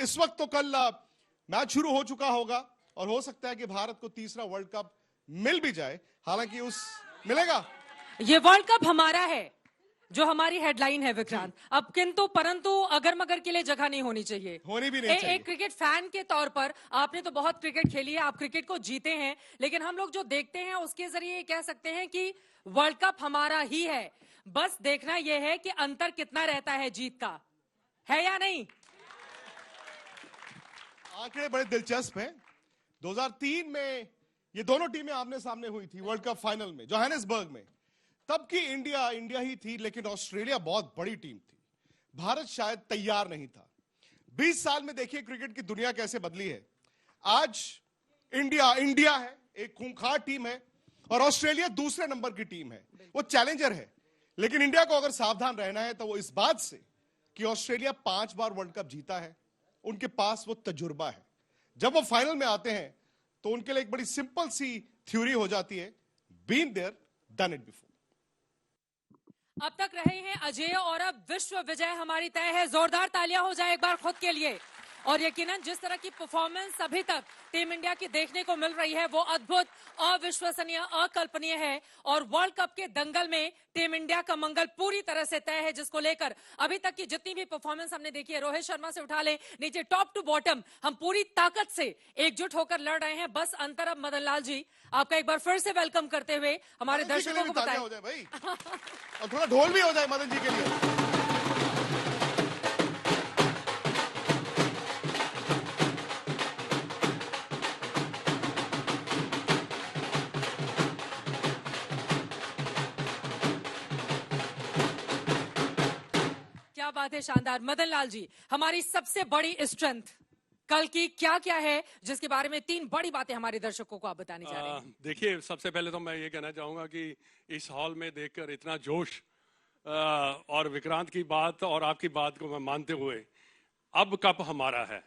इस वक्त तो कल मैच शुरू हो चुका होगा और हो सकता है कि भारत को तीसरा वर्ल्ड कप मिल भी जाए। हालांकि उस मिलेगा, ये वर्ल्ड कप हमारा है, जो हमारी हेडलाइन है विक्रांत। अब किंतु परंतु अगर मगर के लिए जगह नहीं होनी चाहिए, होनी भी नहीं चाहिए। एक क्रिकेट फैन के तौर पर आपने तो बहुत क्रिकेट खेली है, आप क्रिकेट को जीते हैं, लेकिन हम लोग जो देखते हैं उसके जरिए कह सकते हैं कि वर्ल्ड कप हमारा ही है। बस देखना यह है कि अंतर कितना रहता है जीत का, है या नहीं। आंकड़े बड़े दिलचस्प हैं। 2003 में ये दोनों टीमें आमने सामने हुई थी वर्ल्ड कप फाइनल में जोहानिसबर्ग में। तब की इंडिया ही थी, लेकिन ऑस्ट्रेलिया बहुत बड़ी टीम थी। भारत शायद तैयार नहीं था। 20 साल में देखिए क्रिकेट की दुनिया कैसे बदली है। आज इंडिया है, एक खूंखार टीम है, और ऑस्ट्रेलिया दूसरे नंबर की टीम है। वो चैलेंजर है, लेकिन इंडिया को अगर सावधान रहना है तो वो इस बात से कि ऑस्ट्रेलिया 5 बार वर्ल्ड कप जीता है, उनके पास वो तजुर्बा है। जब वो फाइनल में आते हैं तो उनके लिए एक बड़ी सिंपल सी थ्योरी हो जाती है, been there done it before. अब तक रहे हैं अजय और अब विश्व विजय हमारी तय है। जोरदार तालियां हो जाए एक बार खुद के लिए। और यकीनन जिस तरह की परफॉर्मेंस अभी तक टीम इंडिया की देखने को मिल रही है वो अद्भुत, अविश्वसनीय, अकल्पनीय है। और वर्ल्ड कप के दंगल में टीम इंडिया का मंगल पूरी तरह से तय है, जिसको लेकर अभी तक की जितनी भी परफॉर्मेंस हमने देखी है, रोहित शर्मा से उठा ले नीचे टॉप टू बॉटम, हम पूरी ताकत से एकजुट होकर लड़ रहे हैं। बस अंतर अब मदन लाल जी आपका एक बार फिर से वेलकम करते हुए हमारे दर्शकों को बताएं। हो जाए भाई और थोड़ा ढोल भी हो जाए मदन जी के लिए। क्या बात है, शानदार। मदन लाल जी, हमारी सबसे बड़ी स्ट्रेंथ कल की क्या क्या है, जिसके बारे में 3 बड़ी बातें हमारे दर्शकों को आप बताने जा रहे हैं। देखिए, सबसे पहले तो मैं ये कहना चाहूंगा कि इस हॉल में देखकर इतना जोश और विक्रांत की बात और आपकी बात को मैं मानते हुए अब कप हमारा है,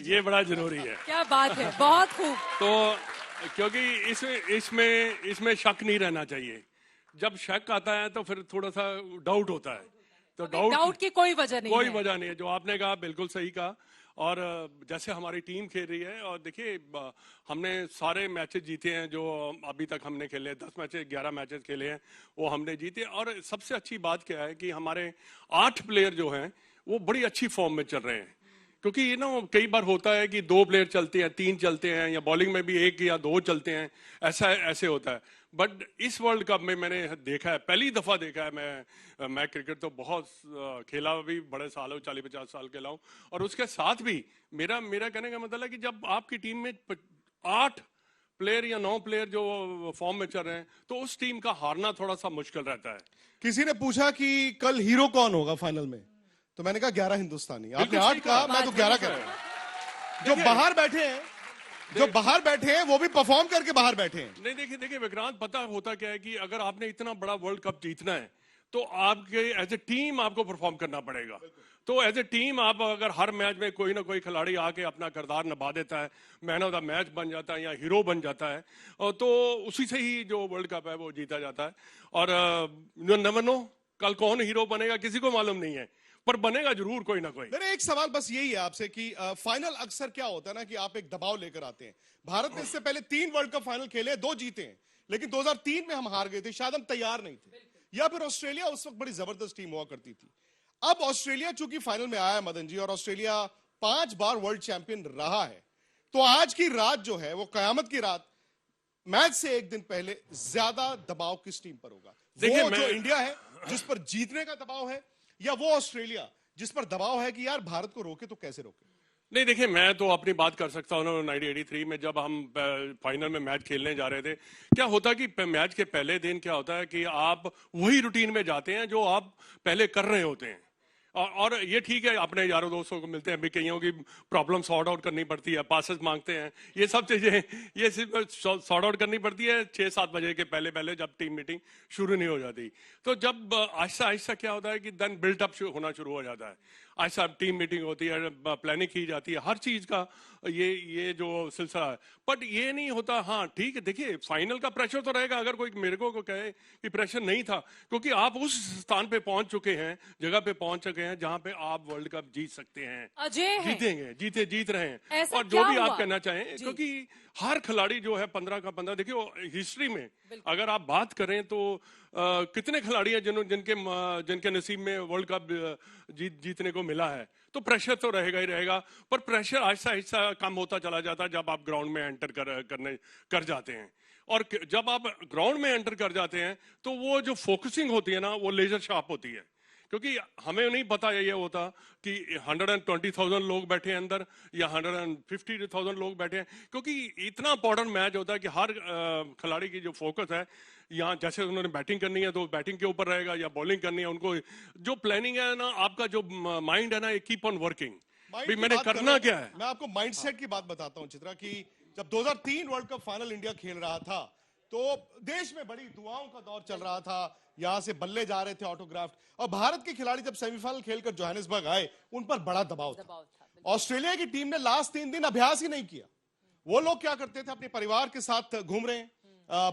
ये बड़ा जरूरी है। क्या बात है, बहुत खूब। तो क्योंकि इसमें शक नहीं रहना चाहिए। जब शक आता है तो फिर थोड़ा सा डाउट होता है, तो डाउट की कोई वजह नहीं है। कोई वजह नहीं है। जो आपने कहा बिल्कुल सही कहा। और जैसे हमारी टीम खेल रही है, और देखिए हमने सारे मैचेस जीते हैं जो अभी तक हमने खेले, 10 मैचेस 11 मैचेस खेले हैं, वो हमने जीते। और सबसे अच्छी बात क्या है कि हमारे 8 प्लेयर जो हैं वो बड़ी अच्छी फॉर्म में चल रहे हैं। क्योंकि ये ना कई बार होता है कि 2 प्लेयर चलते हैं, 3 चलते हैं, या बॉलिंग में भी 1 या 2 चलते हैं, ऐसे होता है। बट इस वर्ल्ड कप में मैंने देखा है, पहली दफा देखा है, मैं क्रिकेट तो बहुत खेला भी, बड़े साल हो, 40-50 साल खेला हूं, और उसके साथ भी मेरा कहने का मतलब है कि जब आपकी टीम में 8 प्लेयर या 9 प्लेयर जो फॉर्म में चल रहे हैं, तो उस टीम का हारना थोड़ा सा मुश्किल रहता है। किसी ने पूछा कि कल हीरो कौन होगा फाइनल में, तो मैंने कहा 11 हिंदुस्तानी। आपने 8 कहा, मैं तो 11 कह रहा हूं। जो बाहर बैठे हैं वो भी परफॉर्म करके बाहर बैठे हैं। नहीं, देखिए विक्रांत, पता होता क्या है कि अगर आपने इतना बड़ा वर्ल्ड कप जीतना है तो आपके एज ए टीम आपको परफॉर्म करना पड़ेगा। तो एज ए टीम आप अगर हर मैच में कोई ना कोई खिलाड़ी आके अपना किरदार निभा देता है, मैन ऑफ द मैच बन जाता है या हीरो बन जाता है, तो उसी से ही जो वर्ल्ड कप है वो जीता जाता है। और नेवर नो कल कौन हीरो बनेगा, किसी को मालूम नहीं है, पर बनेगा जरूर कोई ना कोई। मेरा एक सवाल बस यही है आपसे कि फाइनल अक्सर क्या होता है ना कि आप एक दबाव लेकर आते हैं। भारत ने इससे पहले 3 वर्ल्ड कप फाइनल खेले, 2 जीते हैं, लेकिन 2003 में हम हार गए थे, शायद हम तैयार नहीं थे, या फिर ऑस्ट्रेलिया उस वक्त बड़ी जबरदस्त टीम हुआ करती थी। अब ऑस्ट्रेलिया चूंकि फाइनल में आया है मदन जी, और ऑस्ट्रेलिया 5 बार वर्ल्ड चैंपियन रहा है, तो आज की रात जो है वो कयामत की रात, मैच से एक दिन पहले ज्यादा दबाव किस टीम पर होगा? वो जो इंडिया है जिस पर जीतने का दबाव है, या वो ऑस्ट्रेलिया जिस पर दबाव है कि यार भारत को रोके तो कैसे रोके? नहीं, देखिए, मैं तो अपनी बात कर सकता हूँ। 1983 में जब हम फाइनल में मैच खेलने जा रहे थे, क्या होता कि मैच के पहले दिन क्या होता है कि आप वही रूटीन में जाते हैं जो आप पहले कर रहे होते हैं। और ये ठीक है, अपने यारों दोस्तों को मिलते हैं, भी कईयों की प्रॉब्लम सॉर्ट आउट करनी पड़ती है, पासेस मांगते हैं, ये सब चीजें ये सिर्फ सॉर्ट आउट करनी पड़ती है 6-7 बजे के पहले जब टीम मीटिंग शुरू नहीं हो जाती। तो जब आहिस्ता आहिस्ता क्या होता है कि देन बिल्ट अप होना शुरू हो जाता है। ऐसा टीम मीटिंग होती है, प्लानिंग की जाती है, हर चीज का ये जो सिलसिला है। बट ये नहीं होता। हाँ ठीक है, देखिए फाइनल का प्रेशर तो रहेगा। अगर कोई मेरे को कहे कि प्रेशर नहीं था, क्योंकि आप उस स्थान पे पहुंच चुके हैं, जगह पे पहुंच चुके हैं जहां पे आप वर्ल्ड कप जीत सकते हैं, अजय है। जीतेंगे, जीत रहे हैं। ऐसा और जो क्या भी हुआ? आप कहना चाहें, जी। क्योंकि हर खिलाड़ी जो है 15 का 15, देखिए हिस्ट्री में अगर आप बात करें तो कितने खिलाड़ी हैं जिनके नसीब में वर्ल्ड कप जीतने को मिला है। तो प्रेशर तो रहेगा ही रहेगा, पर प्रेशर आहिस्ता आहिस्ता कम होता चला जाता है जब आप ग्राउंड में एंटर कर जाते हैं। और जब आप ग्राउंड में एंटर कर जाते हैं तो वो जो फोकसिंग होती है ना, वो लेजर शार्प होती है। क्योंकि हमें नहीं पता ये होता कि 120,000 लोग बैठे हैं अंदर या 150,000 लोग बैठे हैं, क्योंकि इतना इंपॉर्टेंट मैच होता है कि हर खिलाड़ी की जो फोकस है, यहाँ जैसे उन्होंने बैटिंग करनी है तो बैटिंग के ऊपर रहेगा, या बॉलिंग करनी है, उनको जो प्लानिंग है ना, आपका जो माइंड है ना, ये कीप ऑन वर्किंग। Mind भी की मैंने बात करना करें, क्या है। मैं आपको माइंडसेट की बात बताता हूं चित्रा, कि जब 2003 वर्ल्ड कप फाइनल इंडिया खेल रहा था तो देश में बड़ी दुआओं का दौर चल रहा था, यहां से बल्ले जा रहे थे ऑटोग्राफ, और भारत के खिलाड़ी जब सेमीफाइनल खेलकर जोहानिसबर्ग आए, उन पर बड़ा दबाव था। ऑस्ट्रेलिया की टीम ने लास्ट 3 दिन अभ्यास ही नहीं किया। वो लोग क्या करते थे, अपने परिवार के साथ घूम रहे हैं,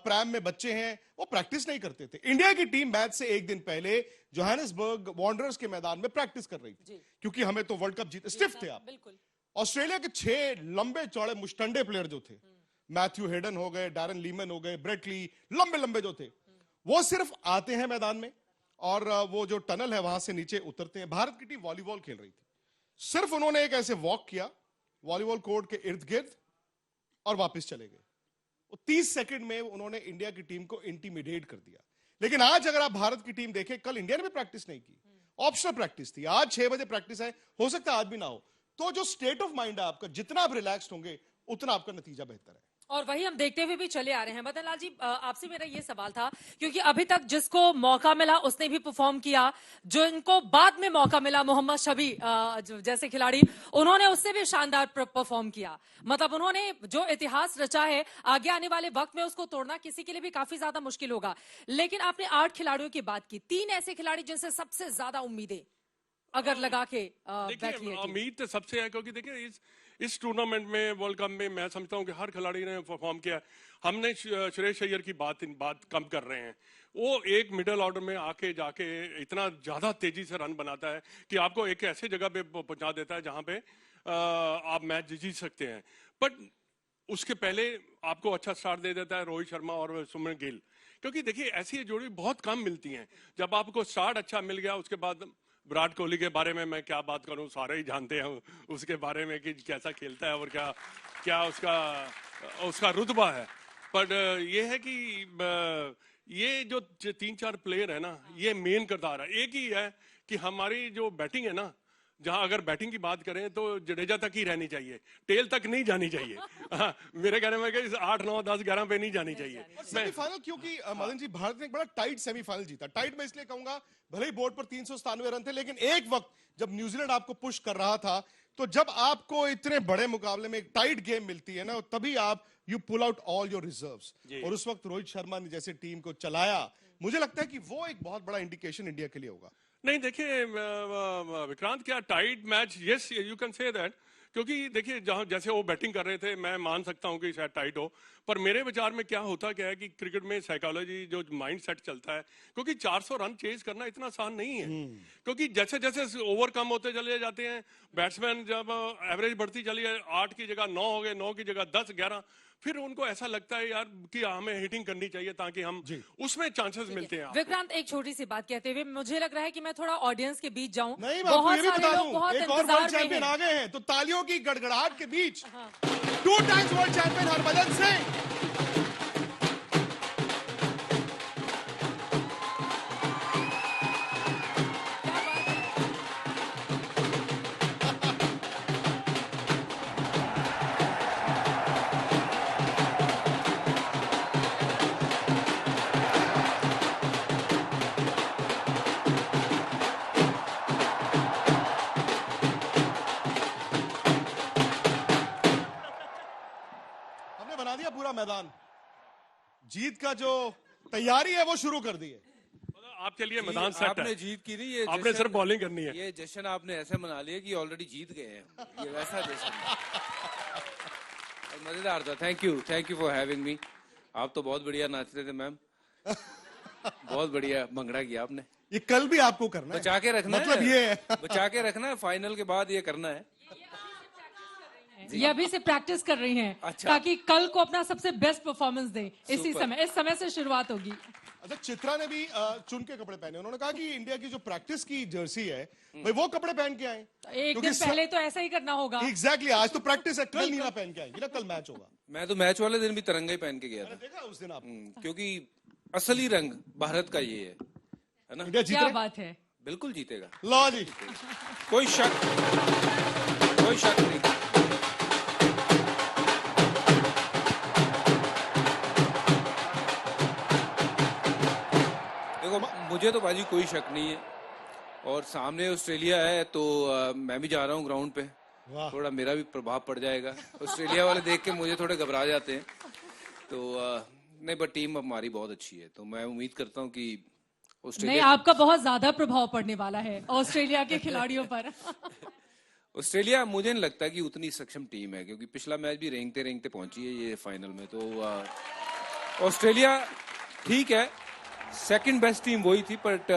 प्रैम में बच्चे हैं, वो प्रैक्टिस नहीं करते थे। इंडिया की टीम मैच से एक दिन पहले जोहानिसबर्ग वांडरर्स के मैदान में प्रैक्टिस कर रही थी, क्योंकि हमें तो वर्ल्ड कप जीत, स्टिफ थे आप। बिल्कुल। ऑस्ट्रेलिया के 6 लंबे चौड़े मुस्टंडे प्लेयर जो थे, मैथ्यू हेडन हो गए, डैरन लीमन हो गए, ब्रेट ली, लंबे लंबे जो थे, वो सिर्फ आते हैं मैदान में और वो जो टनल है वहां से नीचे उतरते हैं। भारत की टीम वॉलीबॉल खेल रही थी, सिर्फ उन्होंने एक ऐसे वॉक किया वॉलीबॉल कोर्ट के इर्द गिर्द और वापस चले गए। 30 सेकंड में उन्होंने इंडिया की टीम को इंटिमिडेट कर दिया। लेकिन आज अगर आप भारत की टीम देखें, कल इंडिया ने भी प्रैक्टिस नहीं की, ऑप्शनल प्रैक्टिस थी। आज 6 बजे प्रैक्टिस है, हो सकता है आज भी ना हो। तो जो स्टेट ऑफ माइंड है आपका, जितना आप रिलैक्स्ड होंगे उतना आपका नतीजा बेहतर है। और वही हम देखते हुए भी चले आ रहे हैं। मदन लाल जी, आपसे मेरा ये सवाल था, क्योंकि अभी तक जिसको मौका मिला उसने भी परफॉर्म किया, जो इनको बाद में मौका मिला, मोहम्मद शबी जैसे खिलाड़ी, उन्होंने उससे भी शानदार परफॉर्म किया। मतलब उन्होंने जो इतिहास रचा है, आगे आने वाले वक्त में उसको तोड़ना किसी के लिए भी काफी ज्यादा मुश्किल होगा। लेकिन आपने 8 खिलाड़ियों की बात की, 3 ऐसे खिलाड़ी जिनसे सबसे ज्यादा उम्मीदें अगर लगा के देखिए उम्मीद तो सबसे है, क्योंकि देखिए इस टूर्नामेंट में, वर्ल्ड कप में, मैं समझता हूं कि हर खिलाड़ी ने परफॉर्म किया। हमने श्रेयस अय्यर की बात कम कर रहे हैं। वो एक मिडिल ऑर्डर में आके जाके इतना ज्यादा तेजी से रन बनाता है कि आपको एक ऐसे जगह पे पहुंचा देता है जहां पे आप मैच जीत सकते हैं। बट उसके पहले आपको अच्छा स्टार्ट दे देता है रोहित शर्मा और सुमन गिल, क्योंकि देखिए ऐसी जोड़ी बहुत कम मिलती हैं। जब आपको स्टार्ट अच्छा मिल गया, उसके बाद विराट कोहली के बारे में मैं क्या बात करूं, सारे ही जानते हैं उसके बारे में कि कैसा खेलता है और क्या उसका रुतबा है। पर ये है कि ये जो 3-4 प्लेयर है ना, ये मेन किरदार है। एक ही है कि हमारी जो बैटिंग है ना, जहां अगर बैटिंग की बात करें तो जडेजा तक ही रहनी चाहिए, टेल तक नहीं जानी चाहिए। मेरे कहने में कि 8, 9, 10, 11 पे नहीं जानी चाहिए। सेमीफाइनल क्योंकि मदन जी, भारत ने एक बड़ा टाइट सेमीफाइनल जीता। टाइट मैं इसलिए कहूंगा, भले ही बोर्ड पर 397 रन थे, लेकिन एक वक्त जब न्यूजीलैंड आपको पुश कर रहा था, तो जब आपको इतने बड़े मुकाबले में एक टाइट गेम मिलती है ना, तभी आप you pull out all your reserves. और उस वक्त रोहित शर्मा ने जैसे टीम को चलाया, मुझे लगता है कि वो एक बहुत बड़ा इंडिकेशन इंडिया के लिए होगा। नहीं देखिए विक्रांत, क्या tight match, yes you can say that, क्योंकि देखिए जहां जैसे वो बैटिंग कर रहे थे, मैं मान सकता हूं कि शायद टाइट हो, पर मेरे विचार में क्या होता क्या है कि क्रिकेट में साइकोलॉजी, जो माइंड सेट चलता है, क्योंकि 400 रन चेज करना इतना आसान नहीं है। क्योंकि जैसे जैसे ओवर कम होते चले जाते हैं, बैट्समैन जब एवरेज बढ़ती चली है, 8 की जगह 9 हो गए, 9 की जगह 10, 11, फिर उनको ऐसा लगता है यार कि हमें हिटिंग करनी चाहिए ताकि हम उसमें चांसेस मिलते हैं। विक्रांत, एक छोटी सी बाट कहते हुए मुझे लग रहा है कि मैं थोड़ा ऑडियंस के बीच जाऊं। नहीं, मैं आपको ये भी बता दूं, एक और वर्ल्ड चैंपियन आ गए हैं, तो तालियों की गड़गड़ाहट के बीच 2 times world champion Harbhajan Singh. बना दिया पूरा मैदान, जीत का जो तैयारी है वो शुरू कर दी है। आपके लिए मैदान सेट आपने है। जीत की नहीं, ये आपने जश्न- सिर्फ बॉलिंग करनी है। ये जश्न आपने ऐसे मना लिया कि ऑलरेडी जीत गए हैं, ये वैसा जश्न है। और मजेदार था। Thank you for having me. आप तो बहुत बढ़िया नाच रहे थे मैम, बहुत बढ़िया भंगड़ा किया आपने। ये कल भी आपको करना है, बचा के रखना मतलब है, ये है। बचा के रखना है, फाइनल के बाद ये करना है। ये अभी से प्रैक्टिस कर रही हैं अच्छा। ताकि कल को अपना सबसे बेस्ट परफॉर्मेंस दें। इसी सुपर। समय, इस समय से शुरुआत होगी। अच्छा, चित्रा ने भी चुन के कपड़े पहने। उन्होंने कहा कि इंडिया की जो प्रैक्टिस की जर्सी है भाई वो कपड़े पहन के आए, एक दिन पहले तो ऐसा ही करना होगा। एग्जैक्टली आज तो प्रैक्टिस है, कल नीला पहन के आएंगी ना, कल मैच होगा। मैं तो मैच वाले दिन भी तिरंगा ही पहन के गया था। मैंने देखा उस दिन आप, क्योंकि असली रंग भारत का ये है ना। इंडिया जीत क्या रहे। बात है। बिल्कुल जीतेगा, लो जी, कोई शक नहीं। देखो मुझे तो बाजी कोई शक नहीं है, और सामने ऑस्ट्रेलिया है तो मैं भी जा रहा हूँ ग्राउंड पे, वाह। थोड़ा मेरा भी प्रभाव पड़ जाएगा। ऑस्ट्रेलिया वाले देख के मुझे थोड़े घबरा जाते हैं, तो नहीं, पर टीम हमारी बहुत अच्छी है, तो मैं उम्मीद करता हूँ कि नहीं, ऑस्ट्रेलिया आपका बहुत ज्यादा प्रभाव पड़ने वाला है ऑस्ट्रेलिया के खिलाड़ियों पर। ऑस्ट्रेलिया मुझे नहीं लगता कि उतनी सक्षम टीम है, क्योंकि पिछला मैच भी रेंगते रेंगते पहुंची है ये फाइनल में। तो ऑस्ट्रेलिया ठीक है, सेकंड बेस्ट टीम वही थी, बट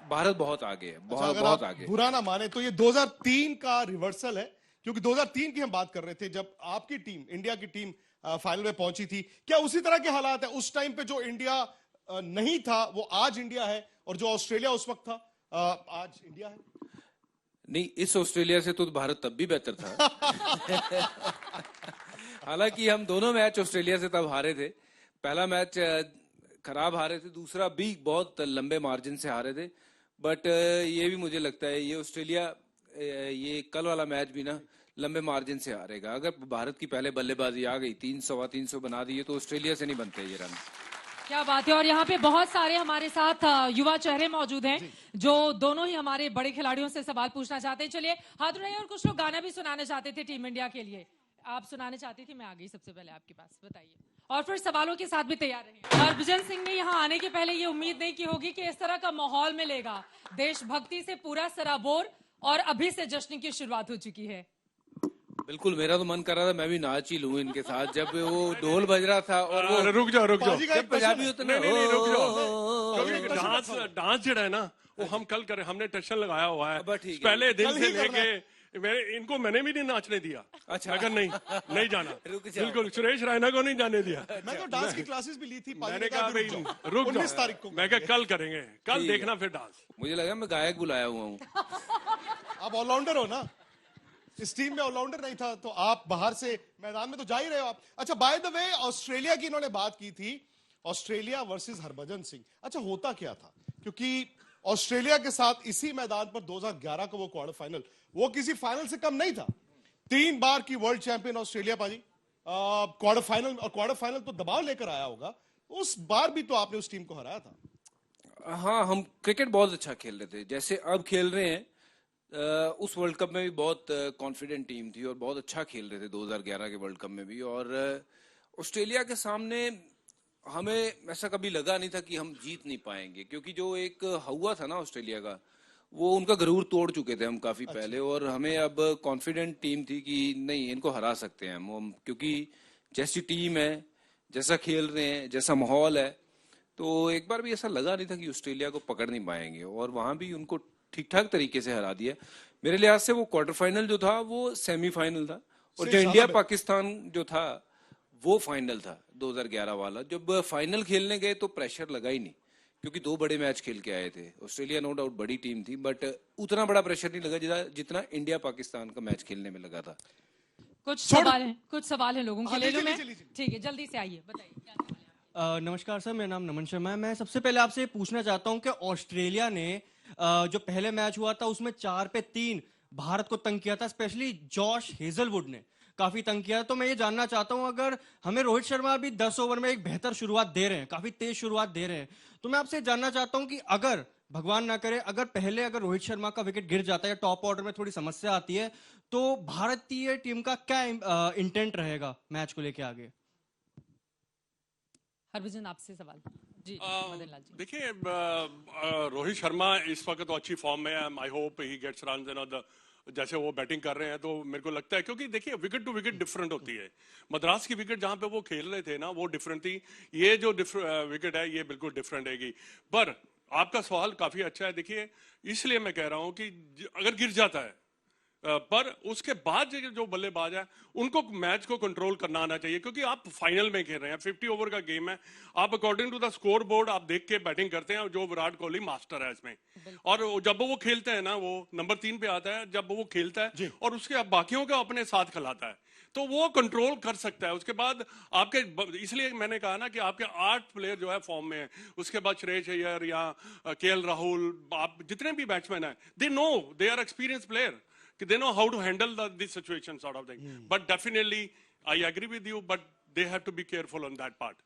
भारत बहुत आगे है, अच्छा, बहुत अगर बहुत आप आगे। बुरा ना माने तो ये 2003 का रिवर्सल है, क्योंकि 2003 की हम बात कर रहे थे जब आपकी टीम, इंडिया की टीम फाइनल में पहुंची थी। क्या उसी तरह के हालात है? उस टाइम पे जो इंडिया नहीं था वो आज इंडिया है, और जो ऑस्ट्रेलिया उस वक्त था आज इंडिया है। नहीं, इस ऑस्ट्रेलिया से तो भारत तब भी बेहतर था। हालांकि हम दोनों मैच ऑस्ट्रेलिया से तब हारे थे। पहला मैच खराब हारे थे, दूसरा भी बहुत लंबे मार्जिन से हारे थे, बट ये भी मुझे लगता है ये ऑस्ट्रेलिया ये कल वाला मैच भी ना लंबे मार्जिन से हारेगा। अगर भारत की पहले बल्लेबाजी आ गई, 300 बना दिए, तो ऑस्ट्रेलिया से नहीं बनते ये रन। क्या बात है। और यहाँ पे बहुत सारे हमारे साथ युवा चेहरे मौजूद हैं जो दोनों ही हमारे बड़े खिलाड़ियों से सवाल पूछना चाहते हैं। चलिए हाथ उठाइए। और कुछ लोग गाना भी सुनाने चाहते थे टीम इंडिया के लिए। आप सुनाने चाहती थी, मैं आ गई सबसे पहले आपके पास, बताइए। और फिर सवालों के साथ भी तैयार रहिए। हरभजन सिंह ने यहाँ आने के पहले ये उम्मीद नहीं की होगी कि इस तरह का माहौल मिलेगा। देशभक्ति से पूरा सराबोर, और अभी से जश्न की शुरुआत हो चुकी है। बिल्कुल, मेरा तो मन कर रहा था मैं भी नाच ही लूं इनके साथ, जब वो ढोल बज रहा था और वो रुक जाओ बाजी का जब एक प्रश्न पंजाबी है। होता ना, नहीं, रुक जाओ। ओ, डांस जो है ना वो हम कल करें, हमने टेंशन लगाया हुआ है अब ठीक है। पहले दिन कल से ही करना लेके। मैंने भी नहीं नाचने दिया। अच्छा। अगर नहीं जाना, रुक जाओ। बिल्कुल सुरेश रैना को नहीं जाने दिया। मैं तो डांस की क्लासेस भी ली थी। पाजी मैंने ने कहा अभी भाई रुक 19 जाओ, तारीख को मैं कहा कल करेंगे, कल ठीक है। देखना फिर डांस। मुझे लगा मैं गायक बुलाया हुआ हूँ। आप ऑलराउंडर हो ना, इस टीम में ऑलराउंडर नहीं था तो आप बाहर से मैदान में तो जा ही रहे हो आप। अच्छा, बाय द वे ऑस्ट्रेलिया की इन्होंने बात की थी, ऑस्ट्रेलिया वर्सेस हरभजन सिंह। अच्छा, होता क्या था? क्योंकि ऑस्ट्रेलिया के साथ इसी मैदान पर 2011 का वो क्वार्टर फाइनल, वो किसी फाइनल से कम नहीं था। 3 बार की वर्ल्ड चैंपियन ऑस्ट्रेलिया पाजी, क्वार्टर फाइनल, और क्वार्टर फाइनल तो दबाव लेकर आया होगा। उस बार भी तो आपने उस टीम को हराया था। हाँ, हम क्रिकेट बहुत अच्छा खेल रहे थे, जैसे अब खेल रहे हैं। उस वर्ल्ड कप में भी बहुत कॉन्फिडेंट टीम थी और बहुत अच्छा खेल रहे थे 2011 के वर्ल्ड कप में भी। और ऑस्ट्रेलिया के सामने हमें ऐसा कभी लगा नहीं था कि हम जीत नहीं पाएंगे, क्योंकि जो एक हुआ था ना ऑस्ट्रेलिया का, वो उनका गरूर तोड़ चुके थे हम काफी पहले, और हमें अब कॉन्फिडेंट टीम थी कि नहीं, इनको हरा सकते हैं हम, क्योंकि जैसी टीम है, जैसा खेल रहे हैं, जैसा माहौल है, तो एक बार भी ऐसा लगा नहीं था कि ऑस्ट्रेलिया को पकड़ नहीं पाएंगे, और वहां भी उनको ठीक ठाक तरीके से हरा दिया। मेरे लिहाज से वो क्वार्टर फाइनल जो था वो सेमीफाइनल था, और जो इंडिया पाकिस्तान जो था वो फाइनल था 2011 वाला। जब फाइनल खेलने गए तो प्रेशर लगा ही नहीं, क्योंकि 2 बड़े मैच खेल के आए थे। ऑस्ट्रेलिया नो डाउट बड़ी टीम थी, बट उतना बड़ा प्रेशर नहीं लगा जितना इंडिया पाकिस्तान का मैच खेलने में लगा था। कुछ सवाल है लोगों के हाँ, लिए जो लीजिए, मैं, लीजिए। ठीक है, जल्दी से आइए, बताइए क्या सवाल है। नमस्कार सर, मेरा नाम नमन शर्मा है। मैं सबसे पहले आपसे पूछना चाहता हूं कि ऑस्ट्रेलिया ने जो पहले मैच हुआ था उसमें 4 पे 3 भारत को तंग किया था, स्पेशली जॉश हेजलवुड ने काफी तंग किया। तो मैं ये जानना चाहता हूं, अगर हमें रोहित शर्मा भी 10 ओवर में एक बेहतर शुरुआत दे रहे हैं, काफी तेज शुरुआत दे रहे हैं, तो मैं आपसे जानना चाहता हूं कि अगर भगवान ना करे अगर रोहित शर्मा का विकेट गिर जाता है या टॉप ऑर्डर में थोड़ी समस्या आती है, तो भारतीय टीम का क्या इंटेंट रहेगा मैच को लेके आगे? हरभजन आपसे सवाल। जी मदन लाल जी। देखिए रोहित शर्मा इस वक्त तो अच्छी फॉर्म में है। I hope he gets runs and जैसे वो बैटिंग कर रहे हैं तो मेरे को लगता है, क्योंकि देखिए विकेट टू विकेट डिफरेंट होती है। मद्रास की विकेट जहां पे वो खेल रहे थे ना वो डिफरेंट थी, ये जो विकेट है ये बिल्कुल डिफरेंट हैगी। पर आपका सवाल काफी अच्छा है। देखिए इसलिए मैं कह रहा हूं कि अगर गिर जाता है पर उसके बाद जो बल्लेबाज है उनको मैच को कंट्रोल करना आना चाहिए, क्योंकि आप फाइनल में खेल रहे हैं, 50 ओवर का गेम है। आप according to the scoreboard आप देख के बैटिंग करते हैं, जो विराट कोहली मास्टर है इसमें। और जब वो खेलते हैं ना, वो नंबर 3 पे आता है जब वो खेलता है और उसके बाकियों को अपने साथ खिलाता है, तो वो कंट्रोल कर सकता है। उसके बाद आपके, इसलिए मैंने कहा ना कि आपके 8 प्लेयर जो है फॉर्म में है। उसके बाद श्रेयस अय्यर या केएल राहुल, आप जितने भी बैट्समैन है, they know, they are experience player, they know how to handle this situation sort of thing. But definitely I agree with you, but they have to be careful on that part.